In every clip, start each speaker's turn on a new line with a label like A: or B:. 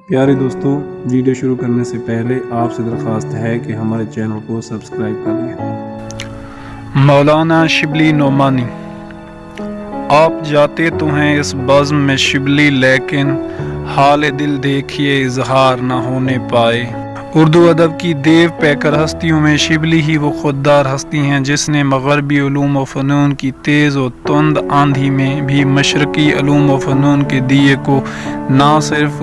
A: پیارے دوستوں، ویڈیو شروع کرنے سے پہلے آپ سے درخواست ہے کہ ہمارے چینل کو سبسکرائب کر لیں۔
B: مولانا شبلی نعمانی۔ آپ جاتے تو ہیں اس بزم میں شبلی، لیکن حال دل دیکھیے اظہار نہ ہونے پائے۔ اردو ادب کی دیو پیکر ہستیوں میں شبلی ہی وہ خوددار ہستی ہیں جس نے مغربی علوم و فنون کی تیز و تند آندھی میں بھی مشرقی علوم و فنون کے دیے کو نہ صرف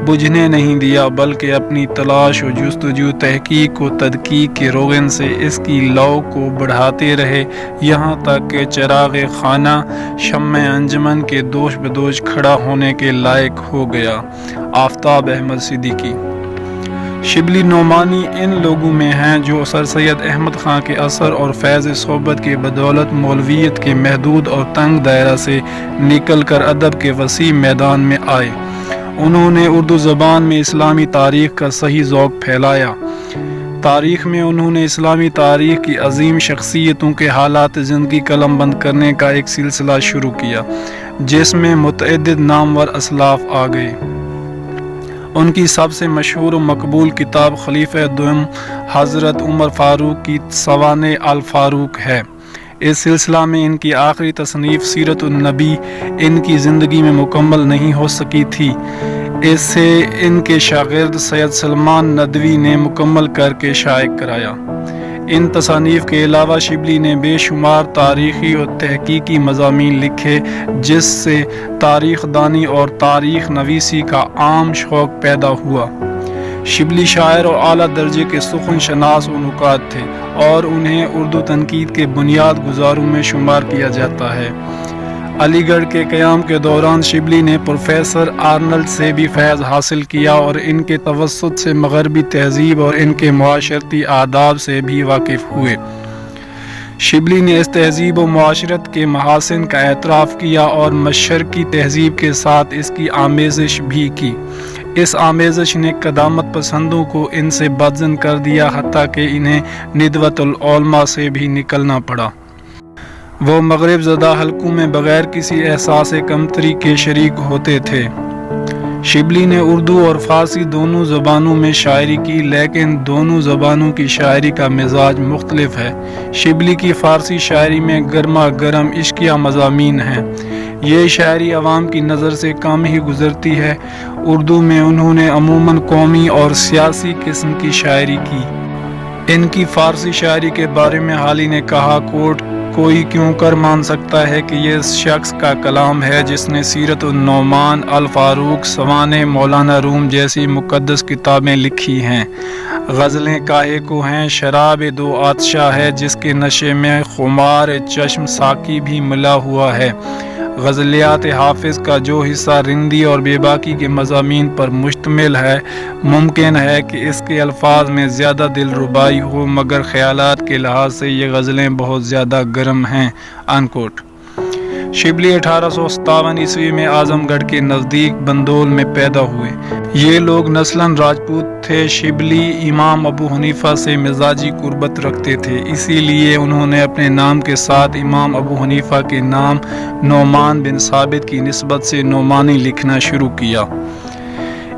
B: بجھنے نہیں دیا، بلکہ اپنی تلاش و جستجو، تحقیق و تدقیق کے روغن سے اس کی لو کو بڑھاتے رہے، یہاں تک کہ چراغ خانہ شمع انجمن کے دوش بدوش کھڑا ہونے کے لائق ہو گیا۔ آفتاب احمد صدیقی۔ شبلی نعمانی ان لوگوں میں ہیں جو سر سید احمد خان کے اثر اور فیض صحبت کے بدولت مولویت کے محدود اور تنگ دائرہ سے نکل کر ادب کے وسیع میدان میں آئے۔ انہوں نے اردو زبان میں اسلامی تاریخ کا صحیح ذوق پھیلایا۔ تاریخ میں انہوں نے اسلامی تاریخ کی عظیم شخصیتوں کے حالات زندگی قلم بند کرنے کا ایک سلسلہ شروع کیا جس میں متعدد نامور اسلاف آ گئے۔ ان کی سب سے مشہور و مقبول کتاب خلیفہ دوم حضرت عمر فاروق کی سوانح الفاروق ہے۔ اس سلسلہ میں ان کی آخری تصنیف سیرت النبی ان کی زندگی میں مکمل نہیں ہو سکی تھی۔ اسے ان کے شاگرد سید سلمان ندوی نے مکمل کر کے شائع کرایا۔ ان تصانیف کے علاوہ شبلی نے بے شمار تاریخی اور تحقیقی مضامین لکھے جس سے تاریخ دانی اور تاریخ نویسی کا عام شوق پیدا ہوا۔ شبلی شاعر اور اعلیٰ درجے کے سخن شناس و نقاد تھے اور انہیں اردو تنقید کے بنیاد گزاروں میں شمار کیا جاتا ہے۔ علی گڑھ کے قیام کے دوران شبلی نے پروفیسر آرنلڈ سے بھی فیض حاصل کیا اور ان کے توسط سے مغربی تہذیب اور ان کے معاشرتی آداب سے بھی واقف ہوئے۔ شبلی نے اس تہذیب و معاشرت کے محاسن کا اعتراف کیا اور مشرقی تہذیب کے ساتھ اس کی آمیزش بھی کی۔ اس آمیزش نے قدامت پسندوں کو ان سے بدظن کر دیا، حتیٰ کہ انہیں ندوۃ العلماء سے بھی نکلنا پڑا۔ وہ مغرب زدہ حلقوں میں بغیر کسی احساس کمتری کے شریک ہوتے تھے۔ شبلی نے اردو اور فارسی دونوں زبانوں میں شاعری کی، لیکن دونوں زبانوں کی شاعری کا مزاج مختلف ہے۔ شبلی کی فارسی شاعری میں گرما گرم عشقیہ مضامین ہیں۔ یہ شاعری عوام کی نظر سے کم ہی گزرتی ہے۔ اردو میں انہوں نے عموماً قومی اور سیاسی قسم کی شاعری کی۔ ان کی فارسی شاعری کے بارے میں حالی نے کہا، کوئی کیوں کر مان سکتا ہے کہ یہ اس شخص کا کلام ہے جس نے سیرت النعمان، الفاروق، سوانح مولانا روم جیسی مقدس کتابیں لکھی ہیں۔ غزلیں کاہے کو ہیں، شراب دو آتشا ہے جس کے نشے میں خمار چشم ساقی بھی ملا ہوا ہے۔ غزلیات حافظ کا جو حصہ رندی اور بے باکی کے مضامین پر مشتمل ہے، ممکن ہے کہ اس کے الفاظ میں زیادہ دل ربائی ہو، مگر خیالات کے لحاظ سے یہ غزلیں بہت زیادہ گرم ہیں۔ انکوٹ۔ شبلی 1857 عیسوی میں اعظم گڑھ کے نزدیک بندول میں پیدا ہوئے۔ یہ لوگ نسلاً راجپوت تھے۔ شبلی امام ابو حنیفہ سے مزاجی قربت رکھتے تھے، اسی لیے انہوں نے اپنے نام کے ساتھ امام ابو حنیفہ کے نام نعمان بن ثابت کی نسبت سے نعمانی لکھنا شروع کیا۔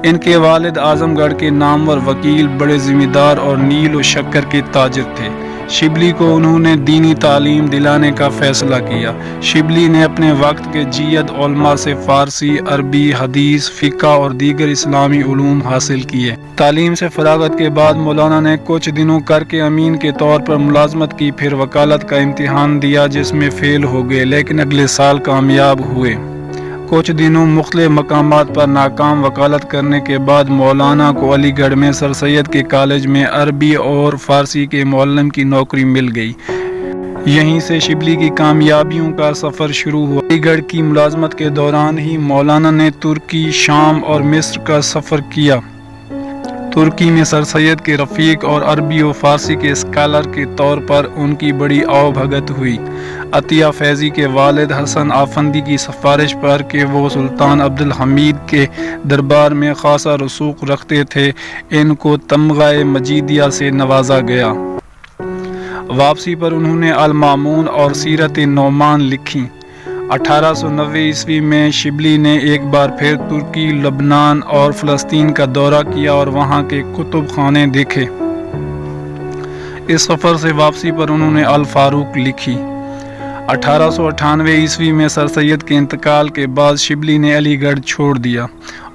B: ان کے والد اعظم گڑھ کے نامور وکیل، بڑے ذمہ دار اور نیل و شکر کے تاجر تھے۔ شبلی کو انہوں نے دینی تعلیم دلانے کا فیصلہ کیا۔ شبلی نے اپنے وقت کے جید علماء سے فارسی، عربی، حدیث، فقہ اور دیگر اسلامی علوم حاصل کیے۔ تعلیم سے فراغت کے بعد مولانا نے کچھ دنوں کر کے امین کے طور پر ملازمت کی، پھر وکالت کا امتحان دیا جس میں فیل ہو گئے، لیکن اگلے سال کامیاب ہوئے۔ کچھ دنوں مختلف مقامات پر ناکام وکالت کرنے کے بعد مولانا کو علی گڑھ میں سر سید کے کالج میں عربی اور فارسی کے معلم کی نوکری مل گئی۔ یہیں سے شبلی کی کامیابیوں کا سفر شروع ہوا۔ علی گڑھ کی ملازمت کے دوران ہی مولانا نے ترکی، شام اور مصر کا سفر کیا۔ ترکی میں سر سید کے رفیق اور عربی و فارسی کے اسکالر کے طور پر ان کی بڑی آؤ بھگت ہوئی۔ عطیہ فیضی کے والد حسن آفندی کی سفارش پر کہ وہ سلطان عبدالحمید کے دربار میں خاصا رسوخ رکھتے تھے، ان کو تمغہ مجیدیہ سے نوازا گیا۔ واپسی پر انہوں نے المامون اور سیرت نعمان لکھی۔ 1890 ईस्वी में शिबली ने एक बार फिर तुर्की, लबनान और फ़लस्तीन का दौरा किया और वहाँ के कुतुब खाने देखे। इस सफ़र से वापसी पर उन्होंने अल फारूक लिखी। 1898 ईस्वी में सर सैयद के इंतकाल के बाद शिबली ने अलीगढ़ छोड़ दिया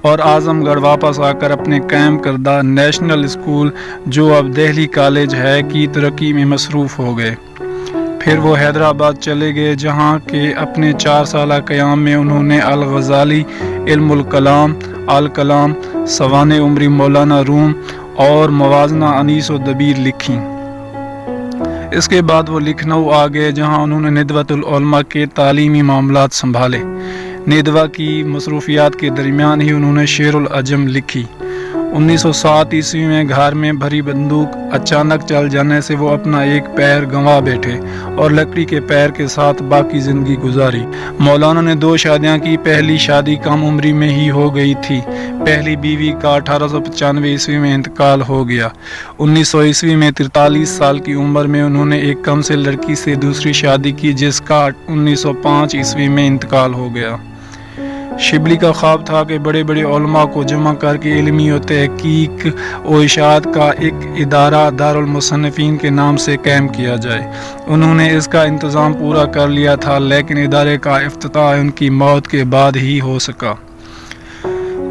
B: और आज़मगढ़ वापस आकर अपने कायम करदा नेशनल स्कूल, जो अब दिल्ली कॉलेज है, की तरक्की में मसरूफ़ हो गए। फिर वो हैदराबाद चले गए, जहाँ के अपने 4 साला क़याम में उन्होंने अल ग़ज़ाली, इल्मुल कलाम, अल कलाम, सवाने उमरी मौलाना रूम और मवाज़ना अनीस व दबीर लिखी। इसके बाद वो लखनऊ आ गए, जहाँ उन्होंने निदवतुल उलमा के तालीमी मामलात संभाले। निदवा की मसरूफियात के दरमियान ही उन्होंने शेरुल अजम लिखी। 1907 ईस्वी में घर में भरी बंदूक अचानक चल जाने से वो अपना एक पैर गंवा बैठे और लकड़ी के पैर के साथ बाकी ज़िंदगी गुजारी। मौलाना ने 2 शादियाँ की। पहली शादी कम उम्री में ही हो गई थी। पहली बीवी का 1895 ईस्वी में इंतकाल हो गया। 1900 ईस्वी में 43 साल की उम्र में उन्होंने एक कम से लड़की से दूसरी शादी की, जिसका 1905 ईस्वी में इंतकाल हो गया। शिबली का ख्वाब था कि बड़े बड़े उलमा को जमा करके इल्मी और तहकीक व इशाअत का एक इदारा दारुल मुसन्निफीन के नाम से कायम किया जाए। उन्होंने इसका इंतज़ाम पूरा कर लिया था, लेकिन इदारे का इफ्तिताह उनकी मौत के बाद ही हो सका।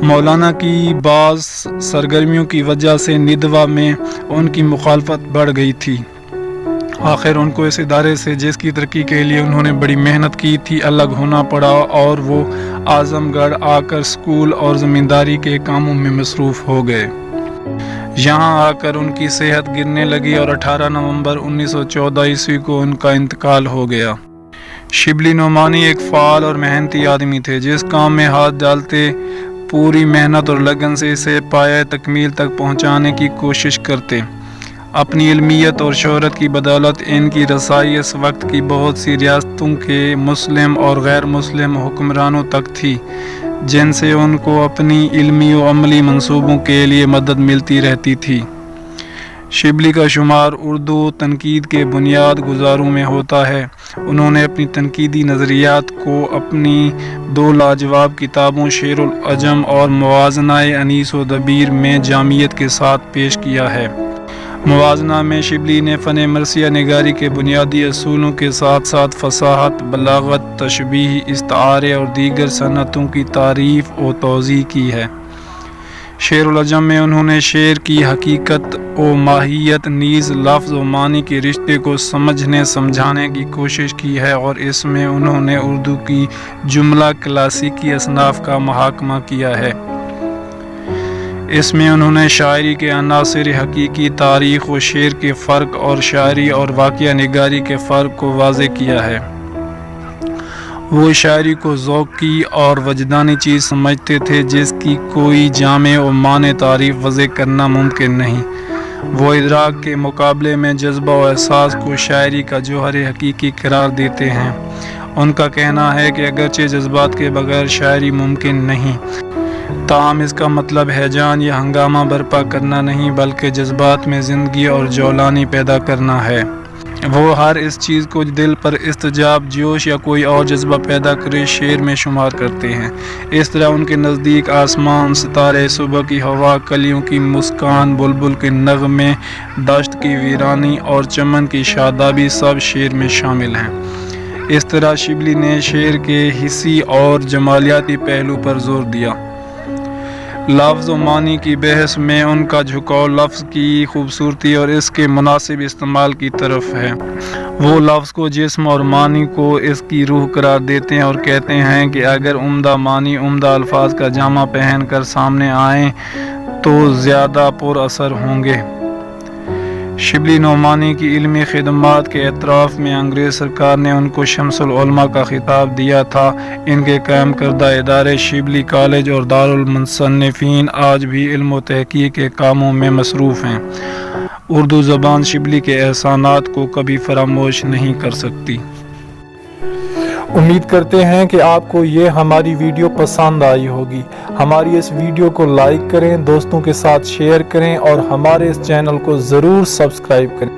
B: मौलाना की बाज़ सरगर्मियों की वजह से निदवा में उनकी मुखालफत बढ़ गई थी। आखिर उनको इस इदारे से, जिसकी तरक्की के लिए उन्होंने बड़ी मेहनत की थी, अलग होना पड़ा और वो आज़मगढ़ आकर स्कूल और ज़मींदारी के कामों में मसरूफ़ हो गए। यहाँ आकर उनकी सेहत गिरने लगी और 18 नवंबर 1914 ईस्वी को उनका इंतकाल हो गया। शिबली नोमानी एक फ़ाल और मेहनती आदमी थे। जिस काम में हाथ डालते पूरी मेहनत और लगन से इसे पाया तकमील तक पहुँचाने की कोशिश करते। अपनी इल्मियत और शोहरत की बदौलत इनकी रसाई इस वक्त की बहुत सी रियासतों के मुस्लिम और गैर मुस्लिम हुक्मरानों तक थी, जिनसे उनको अपनी इल्मी और अमली मंसूबों के लिए मदद मिलती रहती थी। शिबली का शुमार उर्दू तनकीद के बुनियाद गुजारों में होता है। उन्होंने अपनी तनकीदी नज़रियात को अपनी 2 लाजवाब किताबों शेरुल अजम और मवाज़ना अनीस व दबीर में जामियत के साथ पेश किया है। मवाज़ना में शिबली ने फ़न मरसिया निगारी के बुनियादी असूलों के साथ साथ फसाहत, बलागत, तशबीह, इस्तारे और दीगर सनतों की तारीफ़ और तौज़ीह की है। शेरुल अजम में उन्होंने शेर की हकीकत और माहियत नीज़ लफ्ज़ व मानी के रिश्ते को समझने समझाने की कोशिश की है और इसमें उन्होंने उर्दू की जुमला क्लासिकी असनाफ का मुहाकमा किया है। इसमें उन्होंने शायरी के अनासिर हकीकी, तारीख़ व शेर के फ़र्क और शायरी और वाक़या निगारी के फ़र्क को वाज़े किया है। वो शायरी को ज़ौक़ी और वजदानी चीज़ समझते थे, जिसकी कोई जामे और माने तारीफ़ वज़े करना मुमकिन नहीं। वो इदराक के मुकाबले में जज्बा और एहसास को शायरी का जौहर हकीकी करार देते हैं। उनका कहना है कि अगरचे जज्बात के बगैर शायरी मुमकिन नहीं, ताम इसका मतलब हैजान या हंगामा बर्पा करना नहीं, बल्कि जज्बात में ज़िंदगी और जौलानी पैदा करना है। वो हर इस चीज़ को दिल पर इस्तिजाब, जोश या कोई और जज्बा पैदा करे शेर में शुमार करते हैं। इस तरह उनके नज़दीक आसमान, सितारे, सुबह की हवा, कलियों की मुस्कान, बुलबुल के नग़मे, दश्त की वीरानी और चमन की शादाबी सब शेर में शामिल हैं। इस तरह शिबली ने शेर के हिस्सी और जमालियाती पहलू पर जोर दिया। लफ्ज़ व मानी की बहस में उनका झुकाव लफ्ज़ की खूबसूरती और इसके मुनासिब इस्तेमाल की तरफ है। वो लफ्ज़ को जिस्म और मानी को इसकी रूह करार देते हैं और कहते हैं कि अगर उम्दा मानी उम्दा अल्फाज का जामा पहन कर सामने आएँ तो ज़्यादा पुर असर होंगे। शिबली नोमानी की इल्मी खिदमात के एतराफ़ में अंग्रेज़ सरकार ने उनको शम्सुल उलमा का खिताब दिया था। इनके कायम करदा इदारे शिबली कॉलेज और दारुल मुसन्निफीन आज भी इल्म व तहकीक के कामों में मसरूफ़ हैं। उर्दू ज़बान शिबली के एहसानात को कभी फरामोश नहीं कर सकती।
C: उम्मीद करते हैं कि आपको ये हमारी वीडियो पसंद आई होगी। हमारी इस वीडियो को लाइक करें, दोस्तों के साथ शेयर करें और हमारे इस चैनल को ज़रूर सब्सक्राइब करें।